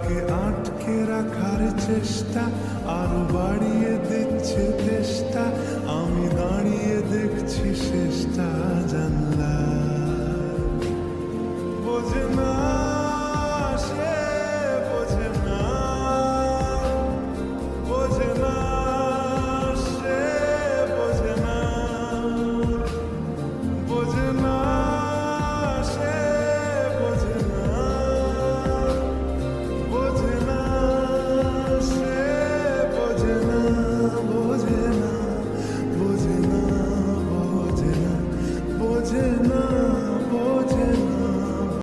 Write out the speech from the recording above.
তাকে আটকে রাখার চেষ্টা আরো বাড়িয়ে দিচ্ছে চেষ্টা। আমি দাঁড়িয়ে দেখছি শেষটা জানলা।